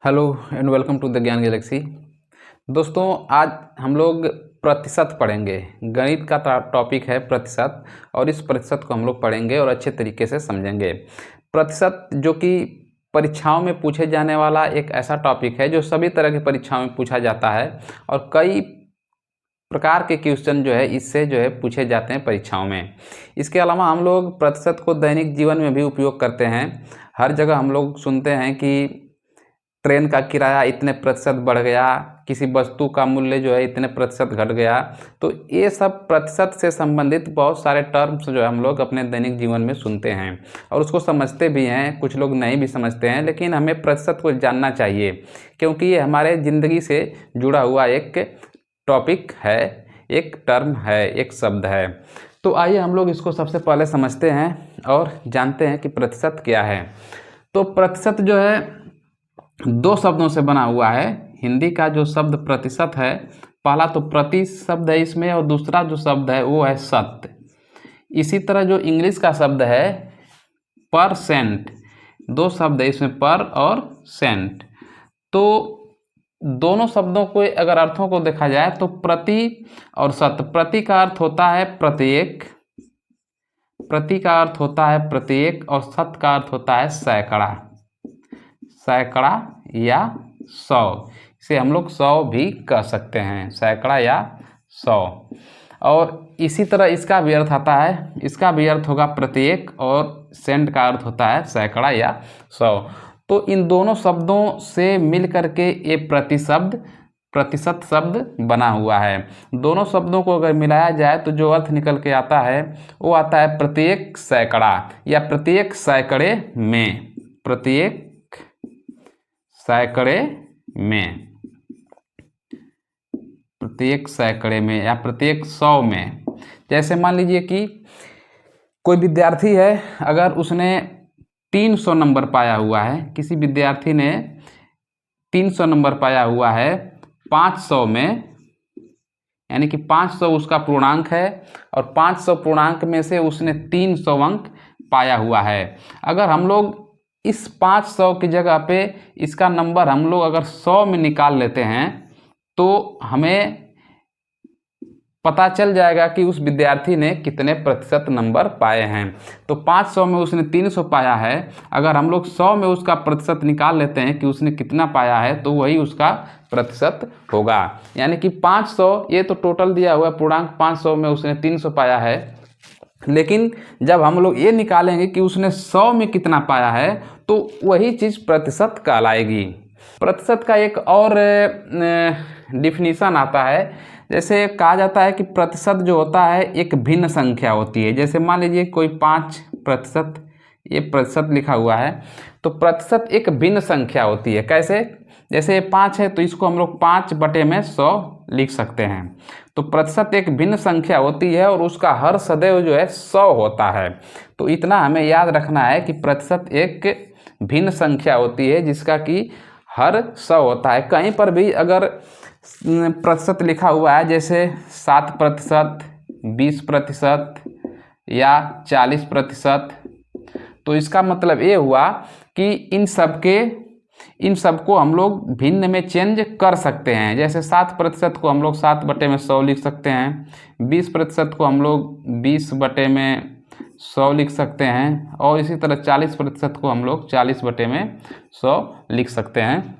Hello and welcome to the Gyan Galaxy. दोस्तों, आज हम लोग प्रतिशत पढ़ेंगे। गणित का टॉपिक है प्रतिशत, और इस प्रतिशत को हम लोग पढ़ेंगे और अच्छे तरीके से समझेंगे। प्रतिशत जो कि परीक्षाओं में पूछे जाने वाला एक ऐसा टॉपिक है जो सभी तरह की परीक्षाओं में पूछा जाता है, और कई प्रकार के क्वेश्चन जो है इससे जो है पूछे जाते हैं परीक्षाओं में। इसके अलावा हम लोग प्रतिशत को दैनिक जीवन में भी उपयोग करते हैं। हर जगह हम लोग सुनते हैं कि ट्रेन का किराया इतने प्रतिशत बढ़ गया, किसी वस्तु का मूल्य जो है इतने प्रतिशत घट गया। तो ये सब प्रतिशत से संबंधित बहुत सारे टर्म्स जो है हम लोग अपने दैनिक जीवन में सुनते हैं और उसको समझते भी हैं। कुछ लोग नहीं भी समझते हैं, लेकिन हमें प्रतिशत को जानना चाहिए क्योंकि ये हमारे ज़िंदगी से जुड़ा हुआ एक टॉपिक है, एक टर्म है, एक शब्द है। तो आइए हम लोग इसको सबसे पहले समझते हैं और जानते हैं कि प्रतिशत क्या है। तो प्रतिशत जो है दो शब्दों से बना हुआ है। हिंदी का जो शब्द प्रतिशत है, पहला तो प्रति शब्द है इसमें, और दूसरा जो शब्द है वो है शत। इसी तरह जो इंग्लिश का शब्द है परसेंट, दो शब्द है इसमें, पर और सेंट। तो दोनों शब्दों को अगर अर्थों को देखा जाए तो प्रति और शत। प्रति का अर्थ होता है प्रत्येक, प्रति का अर्थ होता है प्रत्येक, और शत का अर्थ होता है सैकड़ा, सैकड़ा या 100। इसे हम लोग 100 भी कह सकते हैं, सैकड़ा या 100। और इसी तरह इसका भी अर्थ आता है, इसका भी अर्थ होगा प्रत्येक, और सेंट का अर्थ होता है सैकड़ा या 100। तो इन दोनों शब्दों से मिल करके ये प्रतिशत शब्द बना हुआ है। दोनों शब्दों को अगर मिलाया जाए तो जो अर्थ निकल के आता है वो आता है प्रत्येक सैकड़ा या प्रत्येक सैकड़े में, प्रत्येक सैकड़े में, प्रत्येक सैकड़े में या प्रत्येक 100 में। जैसे मान लीजिए कि कोई विद्यार्थी है, अगर उसने 300 नंबर पाया हुआ है, किसी विद्यार्थी ने 300 नंबर पाया हुआ है 500 में, यानी कि 500 उसका पूर्णांक है और 500 पूर्णांक में से उसने 300 अंक पाया हुआ है। अगर हम लोग इस 500 की जगह पे इसका नंबर हम लोग अगर 100 में निकाल लेते हैं तो हमें पता चल जाएगा कि उस विद्यार्थी ने कितने प्रतिशत नंबर पाए हैं। तो 500 में उसने 300 पाया है, अगर हम लोग 100 में उसका प्रतिशत निकाल लेते हैं कि उसने कितना पाया है तो वही उसका प्रतिशत होगा। यानी कि 500, ये तो टोटल दिया हुआ है पूर्णांक, 500 में उसने 300 पाया है, लेकिन जब हम लोग ये निकालेंगे कि उसने 100 में कितना पाया है तो वही चीज़ प्रतिशत कहलाएगी। प्रतिशत का एक और डिफिनीशन आता है। जैसे कहा जाता है कि प्रतिशत जो होता है एक भिन्न संख्या होती है। जैसे मान लीजिए कोई 5%, ये प्रतिशत लिखा हुआ है, तो प्रतिशत एक भिन्न संख्या होती है। कैसे? जैसे 5 है तो इसको हम लोग 5/100 लिख सकते हैं। तो प्रतिशत एक भिन्न संख्या होती है और उसका हर सदैव जो है 100 होता है। तो इतना हमें याद रखना है कि प्रतिशत एक भिन्न संख्या होती है जिसका कि हर 100 होता है। कहीं पर भी अगर प्रतिशत लिखा हुआ है, जैसे 7%, 20% या 40%, तो इसका मतलब ये हुआ कि इन सबको हम लोग भिन्न में चेंज कर सकते हैं। जैसे 7% को हम लोग 7/100 लिख सकते हैं, 20% को हम लोग 20/100 लिख सकते हैं, और इसी तरह 40% को हम लोग 40/100 लिख सकते हैं,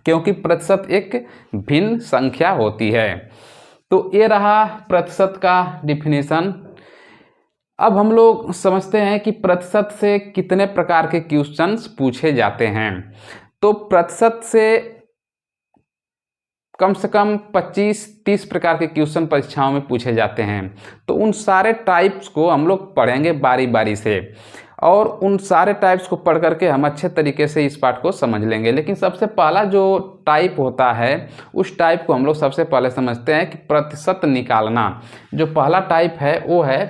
क्योंकि प्रतिशत एक भिन्न संख्या होती है। तो ये रहा प्रतिशत का डिफिनीशन। अब हम लोग समझते हैं कि प्रतिशत से कितने प्रकार के क्वेश्चंस पूछे जाते हैं। तो प्रतिशत से कम से कम 25-30 प्रकार के क्वेश्चन परीक्षाओं में पूछे जाते हैं। तो उन सारे टाइप्स को हम लोग पढ़ेंगे बारी बारी से, और उन सारे टाइप्स को पढ़ करके हम अच्छे तरीके से इस पाठ को समझ लेंगे। लेकिन सबसे पहला जो टाइप होता है उस टाइप को हम लोग सबसे पहले समझते हैं कि प्रतिशत निकालना। जो पहला टाइप है वो है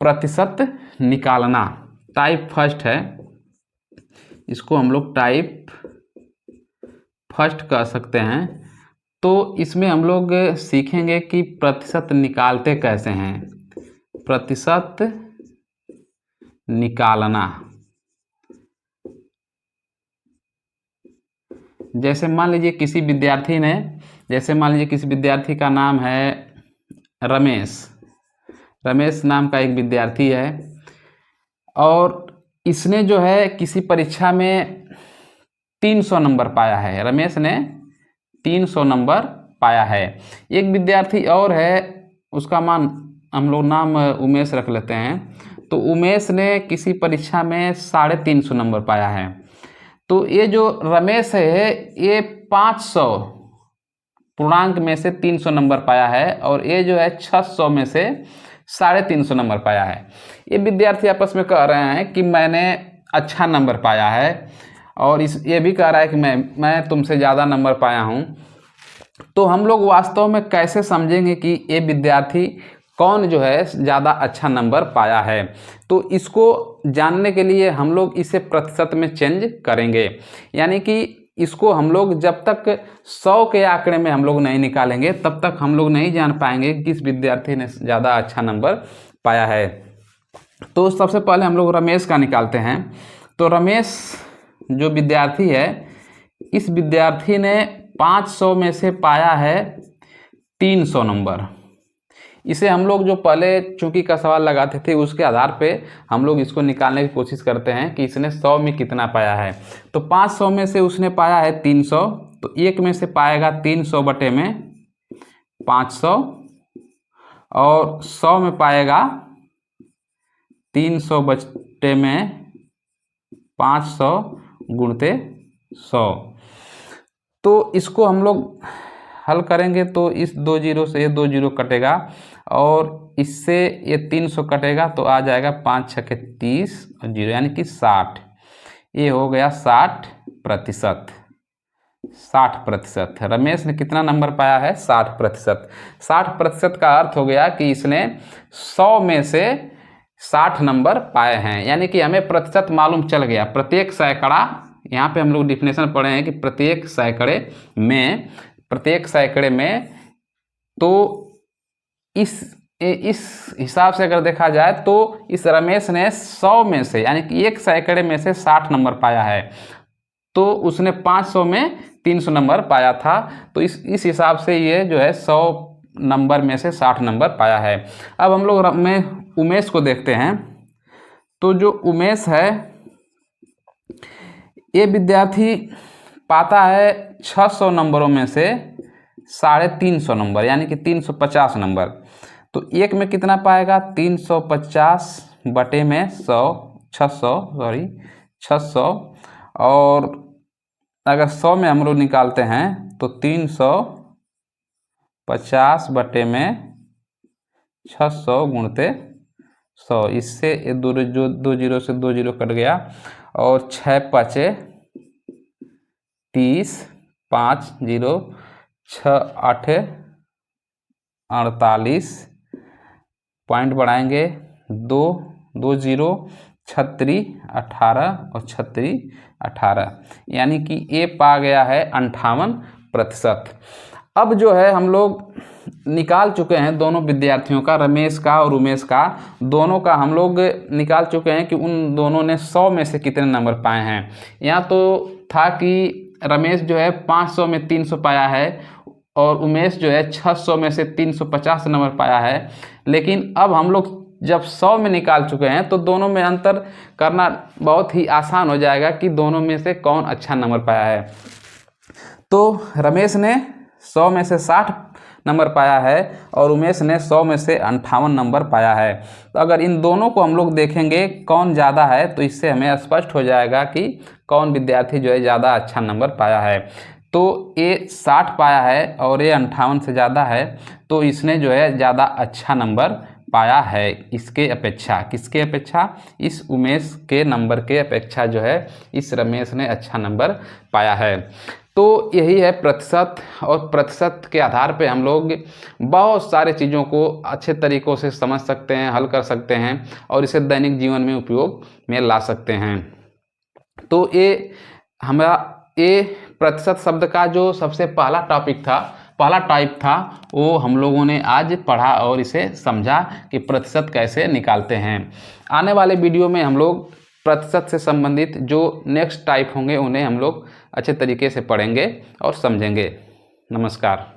प्रतिशत निकालना, टाइप फर्स्ट है, इसको हम लोग टाइप फर्स्ट कह सकते हैं। तो इसमें हम लोग सीखेंगे कि प्रतिशत निकालते कैसे हैं, प्रतिशत निकालना। जैसे मान लीजिए किसी विद्यार्थी का नाम है रमेश नाम का एक विद्यार्थी है, और इसने जो है किसी परीक्षा में 300 नंबर पाया है। रमेश ने 300 नंबर पाया है। एक विद्यार्थी और है, उसका हम लोग नाम उमेश रख लेते हैं। तो उमेश ने किसी परीक्षा में 350 नंबर पाया है। तो ये जो रमेश है ये 500 पूर्णांक में से 300 नंबर पाया है, और ये जो है 600 में से 350 नंबर पाया है। ये विद्यार्थी आपस में कह रहे हैं कि मैंने अच्छा नंबर पाया है, और ये भी कह रहा है कि मैं तुमसे ज़्यादा नंबर पाया हूँ। तो हम लोग वास्तव में कैसे समझेंगे कि ये विद्यार्थी कौन जो है ज़्यादा अच्छा नंबर पाया है? तो इसको जानने के लिए हम लोग इसे प्रतिशत में चेंज करेंगे, यानी कि इसको हम लोग जब तक 100 के आंकड़े में हम लोग नहीं निकालेंगे तब तक हम लोग नहीं जान पाएंगे कि किस विद्यार्थी ने ज़्यादा अच्छा नंबर पाया है। तो सबसे पहले हम लोग रमेश का निकालते हैं। तो रमेश जो विद्यार्थी है, इस विद्यार्थी ने 500 में से पाया है 300 नंबर। इसे हम लोग जो पहले चूंकि का सवाल लगाते थे उसके आधार पे हम लोग इसको निकालने की कोशिश करते हैं कि इसने 100 में कितना पाया है। तो 500 में से उसने पाया है 300, तो 1 में से पाएगा 300 बटे में 500, और 100 में पाएगा 300 बटे में 500 गुणते 100। तो इसको हम लोग हल करेंगे तो इस 2 जीरो से ये 2 जीरो कटेगा, और इससे ये 300 कटेगा, तो आ जाएगा 5 छके 30 और 0 यानी कि 60। ये हो गया 60%। रमेश ने कितना नंबर पाया है? 60%। 60% का अर्थ हो गया कि इसने 100 में से 60 नंबर पाए हैं, यानी कि हमें प्रतिशत मालूम चल गया। प्रत्येक सैकड़ा, यहाँ पे हम लोग डिफिनेशन पढ़े हैं कि प्रत्येक सैकड़े में, तो इस हिसाब से अगर देखा जाए तो इस रमेश ने 100 में से यानी कि एक सैकड़े में से 60 नंबर पाया है, तो उसने 500 में 300 नंबर पाया था। तो इस हिसाब से ये जो है 100 नंबर में से 60 नंबर पाया है। अब हम लोग उमेश को देखते हैं। तो जो उमेश है, ये विद्यार्थी पाता है 600 नंबरों में से 350 नंबर, यानी कि 350 नंबर। तो 1 में कितना पाएगा? 350 बटे में 600, और अगर 100 में हम लोग निकालते हैं तो 350 बटे में 600 गुणते 100। इससे ये 2 जीरो से 2 जीरो कट गया, और 6 पचे 30, 5 जीरो 6 8 48, पॉइंट बढ़ाएंगे 2 जीरो 36 18 और 36 18, यानी कि ये पा गया है 58%। अब जो है हम लोग निकाल चुके हैं दोनों विद्यार्थियों का, रमेश का और उमेश का, दोनों का हम लोग निकाल चुके हैं कि उन दोनों ने 100 में से कितने नंबर पाए हैं। यहाँ तो था कि रमेश जो है 500 में 300 पाया है, और उमेश जो है 600 में से 350 नंबर पाया है। लेकिन अब हम लोग जब 100 में निकाल चुके हैं तो दोनों में अंतर करना बहुत ही आसान हो जाएगा कि दोनों में से कौन अच्छा नंबर पाया है। तो रमेश ने 100 में से 60 नंबर पाया है, और उमेश ने 100 में से 58 नंबर पाया है। तो अगर इन दोनों को हम लोग देखेंगे कौन ज़्यादा है, तो इससे हमें स्पष्ट हो जाएगा कि कौन विद्यार्थी जो है ज़्यादा अच्छा नंबर पाया है। तो ये 60 पाया है और ये 58 से ज़्यादा है, तो इसने जो है ज़्यादा अच्छा नंबर पाया है इसके अपेक्षा। किसके अपेक्षा? इस उमेश के नंबर के अपेक्षा जो है इस रमेश ने अच्छा नंबर पाया है। तो यही है प्रतिशत, और प्रतिशत के आधार पे हम लोग बहुत सारे चीज़ों को अच्छे तरीक़ों से समझ सकते हैं, हल कर सकते हैं, और इसे दैनिक जीवन में उपयोग में ला सकते हैं। तो ये प्रतिशत शब्द का जो सबसे पहला टाइप था वो हम लोगों ने आज पढ़ा और इसे समझा कि प्रतिशत कैसे निकालते हैं। आने वाले वीडियो में हम लोग प्रतिशत से संबंधित जो नेक्स्ट टाइप होंगे उन्हें हम लोग अच्छे तरीके से पढ़ेंगे और समझेंगे। नमस्कार।